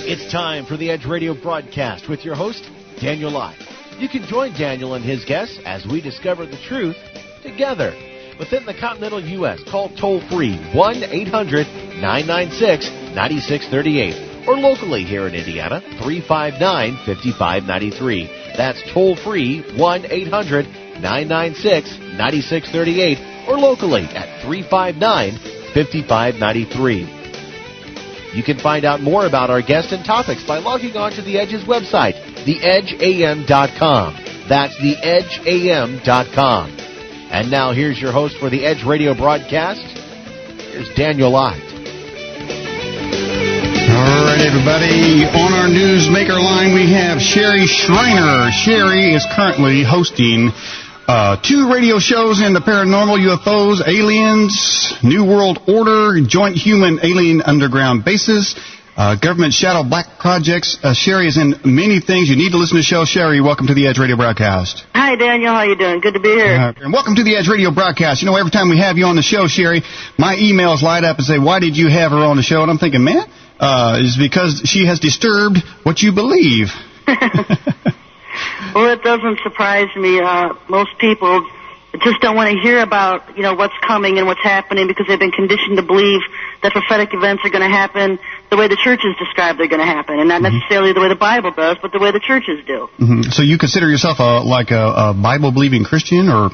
It's time for the Edge Radio broadcast with your host, Daniel Lott. You can join Daniel and his guests as we discover the truth together. Within the continental U.S., call toll-free 1-800-996-9638. Or locally here in Indiana, 359-5593. That's toll-free 1-800-996-9638. Or locally at 359-5593. You can find out more about our guests and topics by logging on to The Edge's website, theedgeam.com. That's theedgeam.com. And now here's your host for the Edge Radio broadcast. Here's Daniel Lott. All right, everybody. On our Newsmaker line, we have Sherry Shriner. Sherry is currently hosting 2 radio shows in the paranormal, UFOs, aliens, New World Order, Joint Human Alien Underground Bases, Government Shadow Black Projects. Sherry is in many things. You need to listen to the show. Sherry, welcome to the Edge Radio broadcast. Hi, Daniel. How you doing? Good to be here. And welcome to the Edge Radio broadcast. You know, every time we have you on the show, Sherry, my emails light up and say, why did you have her on the show? And I'm thinking, man, it's because she has disturbed what you believe. Well, it doesn't surprise me. Most people just don't want to hear about, what's coming and what's happening because they've been conditioned to believe that prophetic events are going to happen the way the churches describe they're going to happen, and not necessarily the way the Bible does, but the way the churches do. So you consider yourself a Bible-believing Christian, or?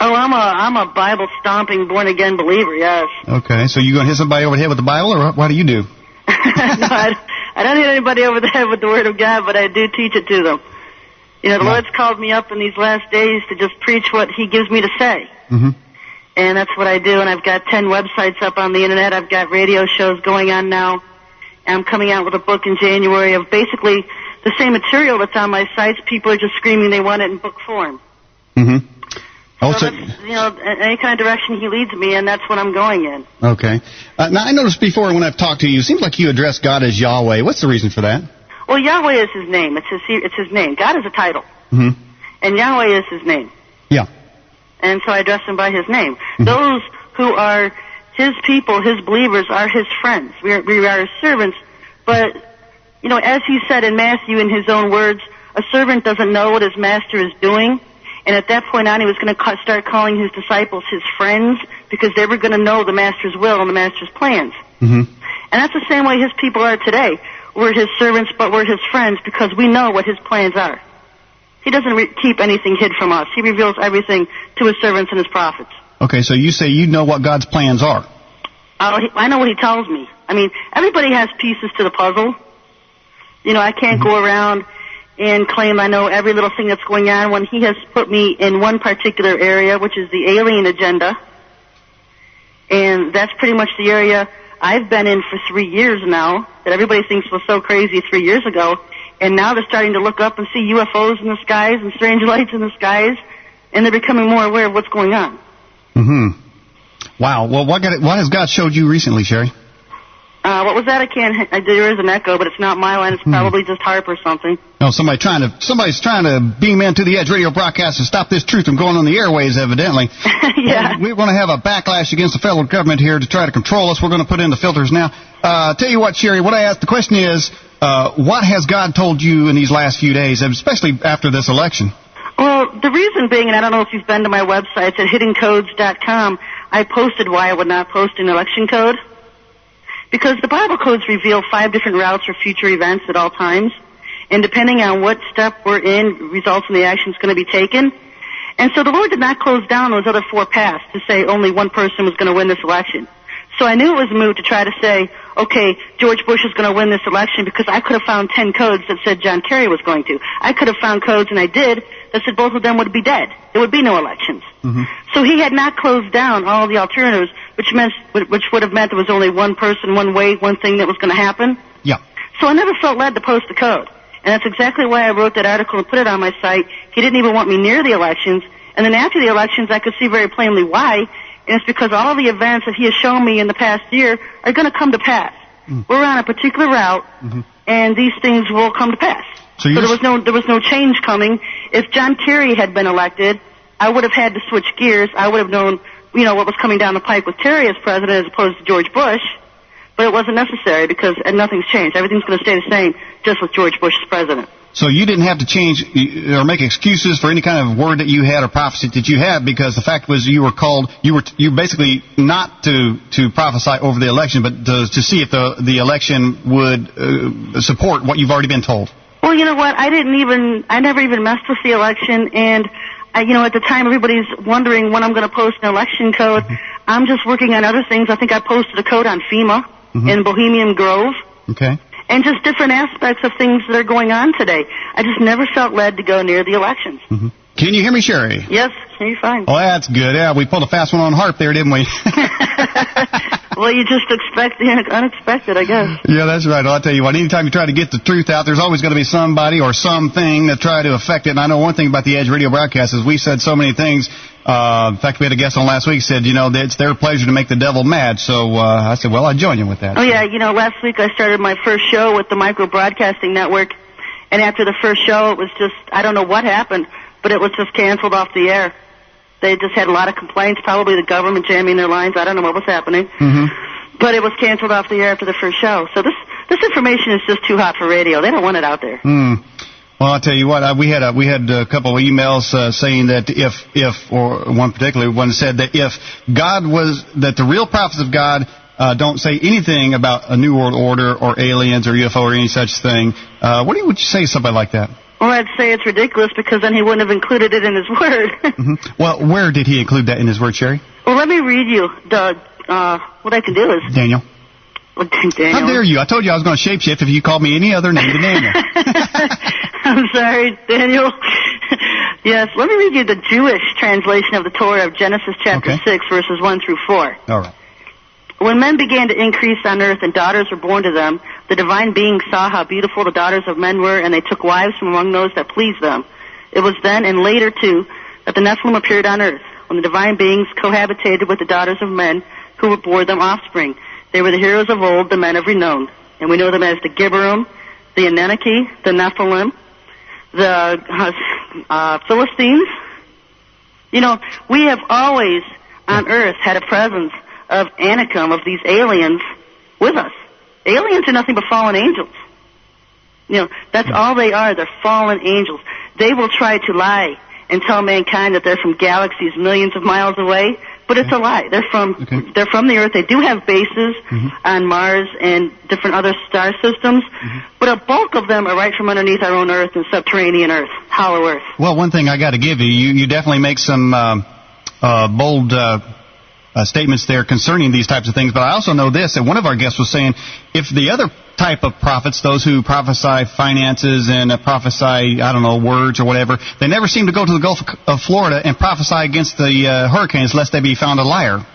Oh, I'm a Bible-stomping, born-again believer, yes. Okay, so you going to hit somebody over the head with the Bible, or what do you do? No, I don't hit anybody over the head with the Word of God, but I do teach it to them. The Lord's called me up in these last days to just preach what He gives me to say. And that's what I do, and I've got 10 websites up on the Internet. I've got radio shows going on now. I'm coming out with a book in January of basically the same material that's on my sites. People are just screaming they want it in book form. So that's, any kind of direction He leads me in, that's what I'm going in. Okay. Now, I noticed before when I've talked to you, it seems like you address God as Yahweh. What's the reason for that? Well, Yahweh is His name. It's His name. God is a title. And Yahweh is His name. Yeah. And so I address Him by His name. Those who are His people, His believers, are His friends. We are His servants. But, as He said in Matthew in His own words, a servant doesn't know what his master is doing. And at that point on, He was going to start calling His disciples His friends because they were going to know the master's will and the master's plans. And that's the same way His people are today. We're His servants, but we're His friends because we know what His plans are. He doesn't keep anything hid from us. He reveals everything to His servants and His prophets. Okay, so you say you know what God's plans are. I know what He tells me. I mean, everybody has pieces to the puzzle. I can't go around and claim I know every little thing that's going on when He has put me in one particular area, which is the alien agenda. And that's pretty much the area I've been in for 3 years now, that everybody thinks was so crazy 3 years ago, and now they're starting to look up and see UFOs in the skies and strange lights in the skies, and they're becoming more aware of what's going on. Wow. Well, what has God showed you recently, Sherry? What was that? There is an echo, but it's not my line. It's probably just Harp or something. No, somebody's trying to beam into the Edge Radio broadcast and stop this truth from going on the airways, evidently. Yeah. We're going to have a backlash against the federal government here to try to control us. We're going to put in the filters now. Tell you what, Sherry, what I asked, the question is, what has God told you in these last few days, especially after this election? Well, the reason being, and I don't know if you've been to my website, at hiddencodes.com, I posted why I would not post an election code. Because the Bible codes reveal 5 different routes for future events at all times. And depending on what step we're in, results in the action is going to be taken. And so the Lord did not close down those other 4 paths to say only one person was going to win this election. So I knew it was moot to try to say, okay, George Bush is going to win this election because I could have found 10 codes that said John Kerry was going to. I could have found codes, and I did, that said both of them would be dead. There would be no elections. So He had not closed down all the alternatives, which would have meant there was only one person, one way, one thing that was going to happen. Yeah. So I never felt led to post the code. And that's exactly why I wrote that article and put it on my site. He didn't even want me near the elections. And then after the elections, I could see very plainly why. And it's because all the events that He has shown me in the past year are going to come to pass. We're on a particular route, and these things will come to pass. So there was no change coming. If John Kerry had been elected, I would have had to switch gears. I would have known, what was coming down the pike with Terry as president as opposed to George Bush. but it wasn't necessary because nothing's changed. Everything's going to stay the same just with George Bush as president. So you didn't have to change or make excuses for any kind of word that you had or prophecy that you had, because the fact was you were called, you basically not to prophesy over the election, but to see if the election would support what you've already been told. Well, you know what? I never even messed with the election, and at the time everybody's wondering when I'm going to post an election code. Mm-hmm. I'm just working on other things. I think I posted a code on FEMA in Bohemian Grove. Okay. And just different aspects of things that are going on today. I just never felt led to go near the elections. Mm-hmm. Can you hear me, Sherry? Yes, can you fine. Oh, that's good. Yeah, we pulled a fast one on Harp there, didn't we? Well, you just expect the unexpected, I guess. Yeah, that's right. Well, I'll tell you what, anytime you try to get the truth out, there's always going to be somebody or something that try to affect it. And I know one thing about the Edge radio broadcast is we said so many things. In fact, we had a guest on last week said, it's their pleasure to make the devil mad. So I said, well, I'll join you with that. Oh, yeah. Last week I started my first show with the Micro Broadcasting Network. And after the first show, it was just, I don't know what happened, but it was just canceled off the air. They just had a lot of complaints, probably the government jamming their lines. I don't know what was happening. Mm-hmm. But it was canceled off the air after the first show. So this information is just too hot for radio. They don't want it out there. Mm. Well, I'll tell you what, we had a couple of emails saying that or one particular one said that if that the real prophets of God don't say anything about a new world order or aliens or UFO or any such thing, would you say somebody like that? Well, I'd say it's ridiculous because then he wouldn't have included it in his word. Mm-hmm. Well, where did he include that in his word, Sherry? Well, let me read you, Doug. What I can do is... Daniel. Well, Daniel. How dare you? I told you I was going to shapeshift if you called me any other name than Daniel. I'm sorry, Daniel. Yes, let me read you the Jewish translation of the Torah of Genesis chapter 6, verses 1 through 4. All right. When men began to increase on earth and daughters were born to them, the divine beings saw how beautiful the daughters of men were, and they took wives from among those that pleased them. It was then, and later too, that the Nephilim appeared on earth, when the divine beings cohabitated with the daughters of men who bore them offspring. They were the heroes of old, the men of renown. And we know them as the Gibberim, the Anunnaki, the Nephilim, the Philistines. We have always on earth had a presence of Anakim, of these aliens, with us. Aliens are nothing but fallen angels. That's all they are. They're fallen angels. They will try to lie and tell mankind that they're from galaxies millions of miles away, but it's a lie. They're from the Earth. They do have bases on Mars and different other star systems, but a bulk of them are right from underneath our own Earth and subterranean Earth, hollow Earth. Well, one thing I got to give you, you definitely make some bold statements there concerning these types of things, but I also know this, that one of our guests was saying if the other type of prophets, those who prophesy finances and prophesy, words or whatever, they never seem to go to the Gulf of Florida and prophesy against the hurricanes lest they be found a liar.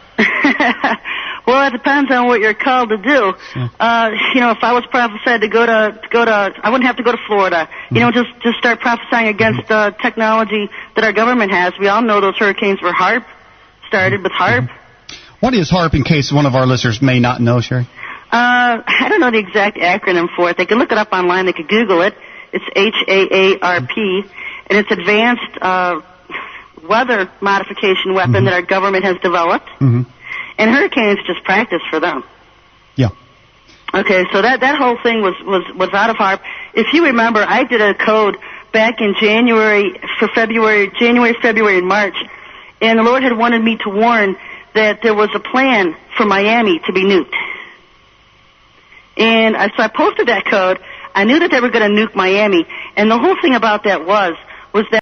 Well, it depends on what you're called to do. If I was prophesied to go to, I wouldn't have to go to Florida. Just start prophesying against technology that our government has. We all know those hurricanes were HAARP, started with HAARP. What is HAARP, in case one of our listeners may not know, Sherry? I don't know the exact acronym for it. They can look it up online. They could Google it. It's HAARP, and it's advanced weather modification weapon that our government has developed. And hurricanes just practice for them. Yeah. Okay, so that whole thing was out of HAARP. If you remember, I did a code back in January, February, and March, and the Lord had wanted me to warn that there was a plan for Miami to be nuked. And so I posted that code. I knew that they were going to nuke Miami, and the whole thing about that was that